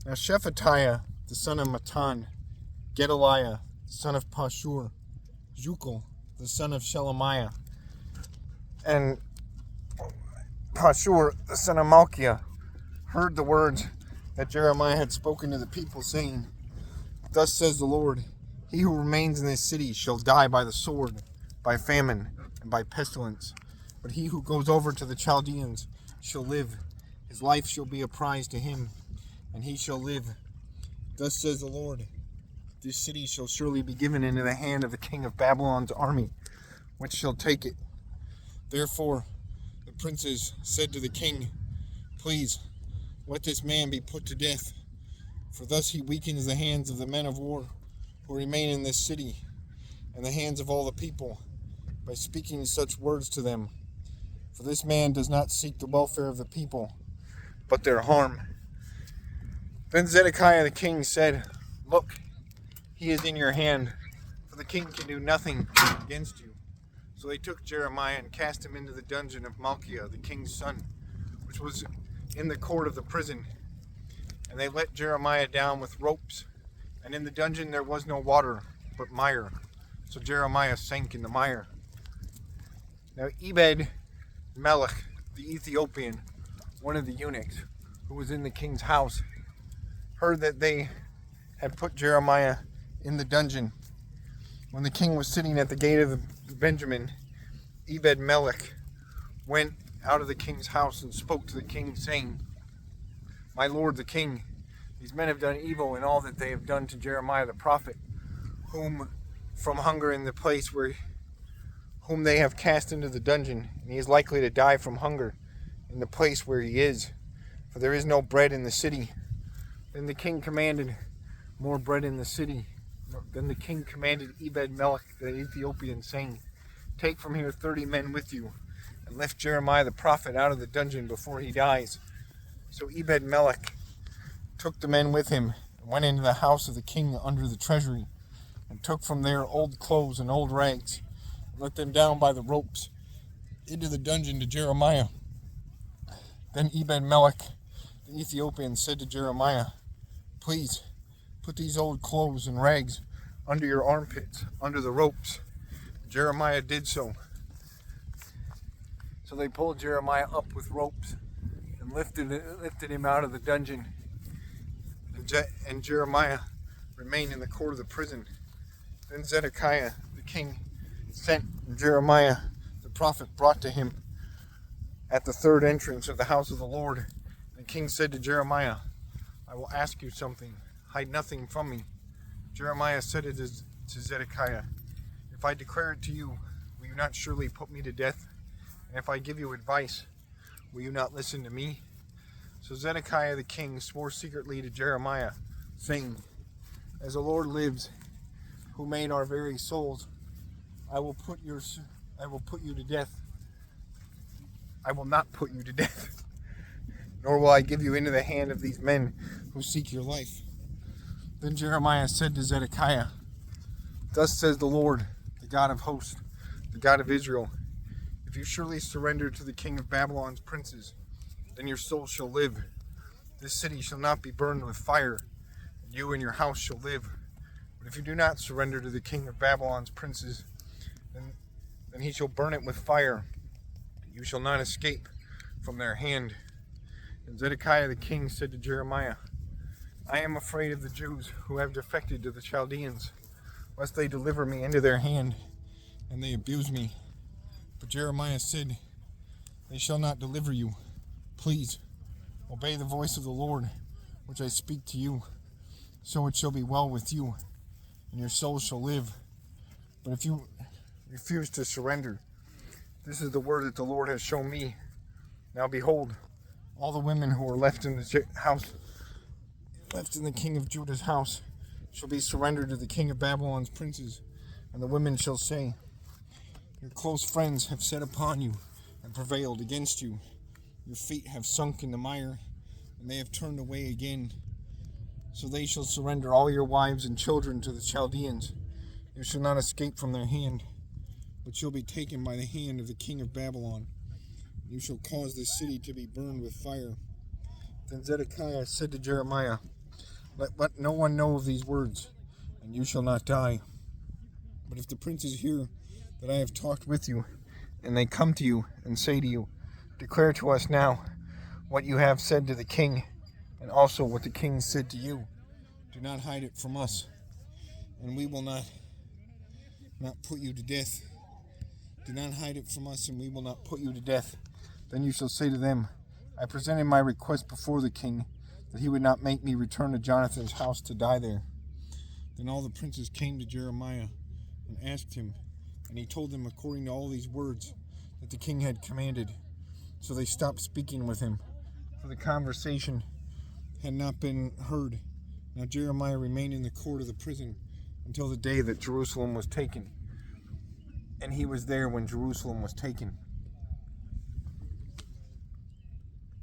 Now Shephatiah, the son of Matan, Gedaliah, the son of Pashur, Jucal, the son of Shelemiah, and Pashur, the son of Malchiah, heard the words that Jeremiah had spoken to the people, saying, Thus says the Lord, he who remains in this city shall die by the sword, by famine, and by pestilence. But he who goes over to the Chaldeans shall live. His life shall be a prize to him, and he shall live. Thus says the Lord, this city shall surely be given into the hand of the king of Babylon's army, which shall take it. Therefore the princes said to the king, Please, let this man be put to death, for thus he weakens the hands of the men of war who remain in this city, and the hands of all the people, by speaking such words to them. For this man does not seek the welfare of the people, but their harm. Then Zedekiah the king said, Look, he is in your hand, for the king can do nothing against you. So they took Jeremiah and cast him into the dungeon of Malchiah, the king's son, which was in the court of the prison. And they let Jeremiah down with ropes, and in the dungeon there was no water, but mire. So Jeremiah sank in the mire. Now Ebed-Melech, the Ethiopian, one of the eunuchs, who was in the king's house, heard that they had put Jeremiah in the dungeon. When the king was sitting at the gate of Benjamin, Ebed-Melech went out of the king's house and spoke to the king, saying, My lord the king, these men have done evil in all that they have done to Jeremiah the prophet, whom from hunger in the place whom they have cast into the dungeon, and he is likely to die from hunger in the place where he is, for there is no bread in the city. Then the king commanded more bread in the city. Then the king commanded Ebed-Melech the Ethiopian, saying, Take from here 30 men with you, and lift Jeremiah the prophet out of the dungeon before he dies. So Ebed-Melech took the men with him, and went into the house of the king under the treasury, and took from there old clothes and old rags, and let them down by the ropes into the dungeon to Jeremiah. Then Ebed-Melech the Ethiopian said to Jeremiah, Please, put these old clothes and rags under your armpits, under the ropes. Jeremiah did so. So they pulled Jeremiah up with ropes and lifted him out of the dungeon. And Jeremiah remained in the court of the prison. Then Zedekiah the king sent Jeremiah the prophet brought to him at the third entrance of the house of the Lord. The king said to Jeremiah, I will ask you something. Hide nothing from me. Jeremiah said it to Zedekiah, If I declare it to you, will you not surely put me to death? And if I give you advice, will you not listen to me? So Zedekiah the king swore secretly to Jeremiah, saying, As the Lord lives, who made our very souls, I will put you to death. I will not put you to death, nor will I give you into the hand of these men who seek your life. Then Jeremiah said to Zedekiah, Thus says the Lord, the God of hosts, the God of Israel, if you surely surrender to the king of Babylon's princes, then your soul shall live. This city shall not be burned with fire, and you and your house shall live. But if you do not surrender to the king of Babylon's princes, then he shall burn it with fire. You shall not escape from their hand. And Zedekiah the king said to Jeremiah, I am afraid of the Jews who have defected to the Chaldeans, lest they deliver me into their hand, and they abuse me. But Jeremiah said, They shall not deliver you. Please, obey the voice of the Lord, which I speak to you. So it shall be well with you, and your soul shall live. But if you refuse to surrender, this is the word that the Lord has shown me. Now behold, all the women who are left in the king of Judah's house, shall be surrendered to the king of Babylon's princes, and the women shall say, Your close friends have set upon you and prevailed against you. Your feet have sunk in the mire, and they have turned away again. So they shall surrender all your wives and children to the Chaldeans. You shall not escape from their hand, but shall be taken by the hand of the king of Babylon. You shall cause this city to be burned with fire. Then Zedekiah said to Jeremiah, Let no one know of these words, and you shall not die. But if the princes hear that I have talked with you, and they come to you and say to you, declare to us now what you have said to the king, and also what the king said to you. Do not hide it from us, and we will not put you to death. Do not hide it from us, and we will not put you to death. Then you shall say to them, I presented my request before the king, that he would not make me return to Jonathan's house to die there. Then all the princes came to Jeremiah and asked him, and he told them according to all these words that the king had commanded. So they stopped speaking with him, for the conversation had not been heard. Now Jeremiah remained in the court of the prison until the day that Jerusalem was taken. And he was there when Jerusalem was taken.